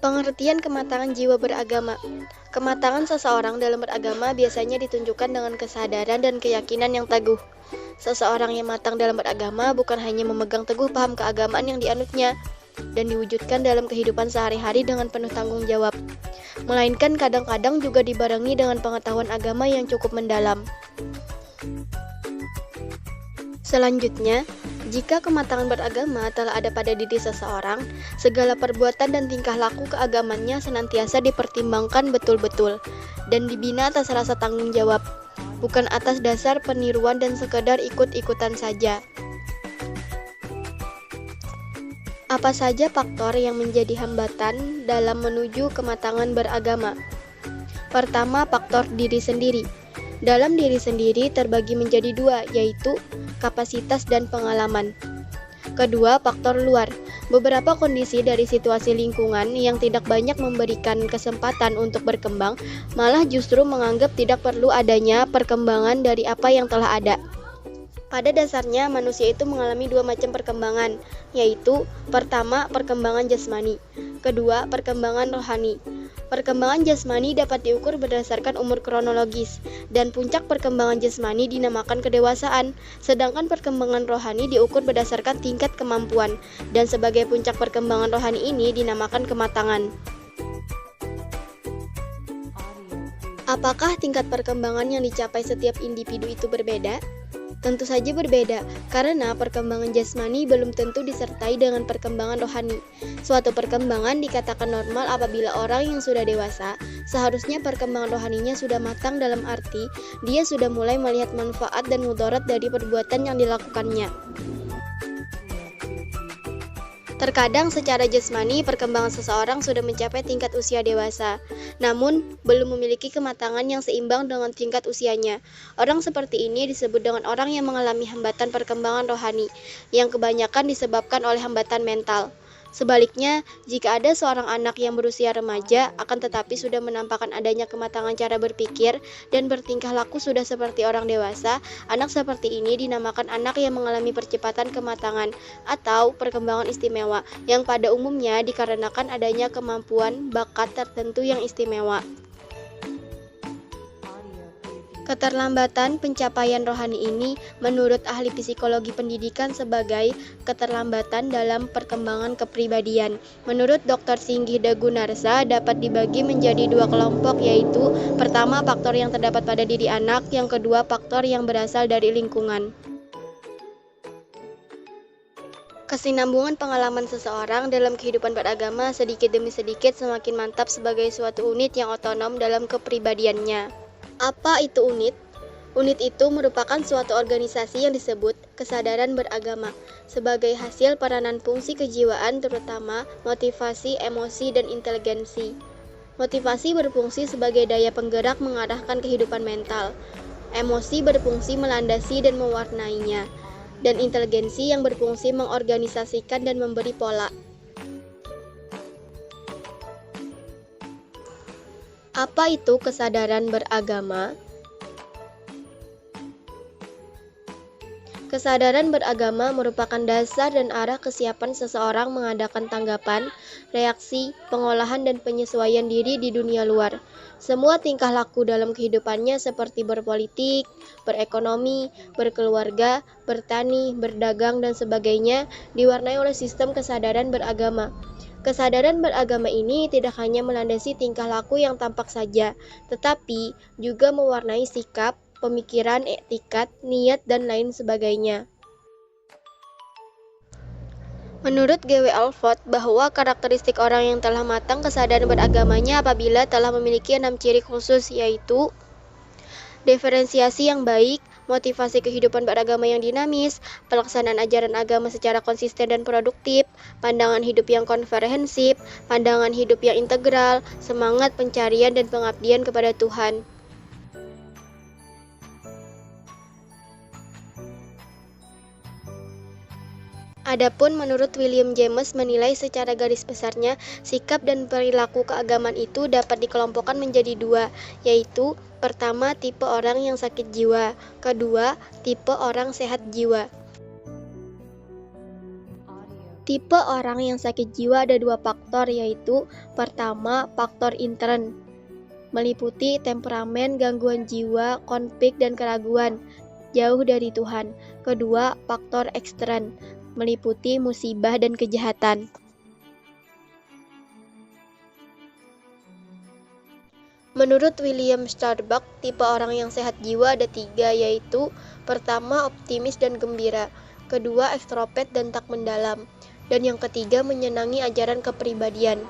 Pengertian kematangan jiwa beragama. Kematangan seseorang dalam beragama biasanya ditunjukkan dengan kesadaran dan keyakinan yang teguh. Seseorang yang matang dalam beragama bukan hanya memegang teguh paham keagamaan yang dianutnya dan diwujudkan dalam kehidupan sehari-hari dengan penuh tanggung jawab, melainkan kadang-kadang juga dibarengi dengan pengetahuan agama yang cukup mendalam. Selanjutnya, jika kematangan beragama telah ada pada diri seseorang, segala perbuatan dan tingkah laku keagamannya senantiasa dipertimbangkan betul-betul dan dibina atas rasa tanggung jawab, bukan atas dasar peniruan dan sekedar ikut-ikutan saja. Apa saja faktor yang menjadi hambatan dalam menuju kematangan beragama? Pertama, faktor diri sendiri. Dalam diri sendiri terbagi menjadi dua, yaitu kapasitas dan pengalaman. Kedua, faktor luar. Beberapa kondisi dari situasi lingkungan yang tidak banyak memberikan kesempatan untuk berkembang, malah justru menganggap tidak perlu adanya perkembangan dari apa yang telah ada. Pada dasarnya, manusia itu mengalami dua macam perkembangan, yaitu pertama, perkembangan jasmani, kedua, perkembangan rohani. Perkembangan jasmani dapat diukur berdasarkan umur kronologis, dan puncak perkembangan jasmani dinamakan kedewasaan, sedangkan perkembangan rohani diukur berdasarkan tingkat kemampuan, dan sebagai puncak perkembangan rohani ini dinamakan kematangan. Apakah tingkat perkembangan yang dicapai setiap individu itu berbeda? Tentu saja berbeda, karena perkembangan jasmani belum tentu disertai dengan perkembangan rohani. Suatu perkembangan dikatakan normal apabila orang yang sudah dewasa, seharusnya perkembangan rohaninya sudah matang dalam arti, dia sudah mulai melihat manfaat dan mudarat dari perbuatan yang dilakukannya. Terkadang secara jasmani, perkembangan seseorang sudah mencapai tingkat usia dewasa, namun belum memiliki kematangan yang seimbang dengan tingkat usianya. Orang seperti ini disebut dengan orang yang mengalami hambatan perkembangan rohani, yang kebanyakan disebabkan oleh hambatan mental. Sebaliknya, jika ada seorang anak yang berusia remaja, akan tetapi sudah menampakkan adanya kematangan cara berpikir dan bertingkah laku sudah seperti orang dewasa, anak seperti ini dinamakan anak yang mengalami percepatan kematangan atau perkembangan istimewa, yang pada umumnya dikarenakan adanya kemampuan bakat tertentu yang istimewa. Keterlambatan pencapaian rohani ini menurut ahli psikologi pendidikan sebagai keterlambatan dalam perkembangan kepribadian. Menurut Dr. Singgih Dagunarsa dapat dibagi menjadi dua kelompok, yaitu pertama faktor yang terdapat pada diri anak, yang kedua faktor yang berasal dari lingkungan. Kesinambungan pengalaman seseorang dalam kehidupan beragama sedikit demi sedikit semakin mantap sebagai suatu unit yang otonom dalam kepribadiannya. Apa itu unit? Unit itu merupakan suatu organisasi yang disebut kesadaran beragama sebagai hasil peranan fungsi kejiwaan, terutama motivasi, emosi, dan inteligensi. Motivasi berfungsi sebagai daya penggerak mengarahkan kehidupan mental. Emosi berfungsi melandasi dan mewarnainya, dan inteligensi yang berfungsi mengorganisasikan dan memberi pola. Apa itu kesadaran beragama? Kesadaran beragama merupakan dasar dan arah kesiapan seseorang mengadakan tanggapan, reaksi, pengolahan, dan penyesuaian diri di dunia luar. Semua tingkah laku dalam kehidupannya seperti berpolitik, berekonomi, berkeluarga, bertani, berdagang, dan sebagainya diwarnai oleh sistem kesadaran beragama. Kesadaran beragama ini tidak hanya melandasi tingkah laku yang tampak saja, tetapi juga mewarnai sikap, pemikiran, etikat, niat, dan lain sebagainya. Menurut G.W. Alford, bahwa karakteristik orang yang telah matang kesadaran beragamanya apabila telah memiliki 6 ciri khusus, yaitu diferensiasi yang baik, motivasi kehidupan beragama yang dinamis, pelaksanaan ajaran agama secara konsisten dan produktif, pandangan hidup yang komprehensif, pandangan hidup yang integral, semangat pencarian dan pengabdian kepada Tuhan. Adapun menurut William James menilai secara garis besarnya, sikap dan perilaku keagamaan itu dapat dikelompokkan menjadi dua, yaitu pertama, tipe orang yang sakit jiwa, kedua, tipe orang sehat jiwa. Tipe orang yang sakit jiwa ada dua faktor, yaitu pertama, faktor intern, meliputi temperamen, gangguan jiwa, konflik, dan keraguan, jauh dari Tuhan. Kedua, faktor ekstern, meliputi musibah dan kejahatan. Menurut William Starbuck, tipe orang yang sehat jiwa ada tiga, yaitu pertama, optimis dan gembira, kedua, ekstrovert dan tak mendalam, dan yang ketiga, menyenangi ajaran kepribadian.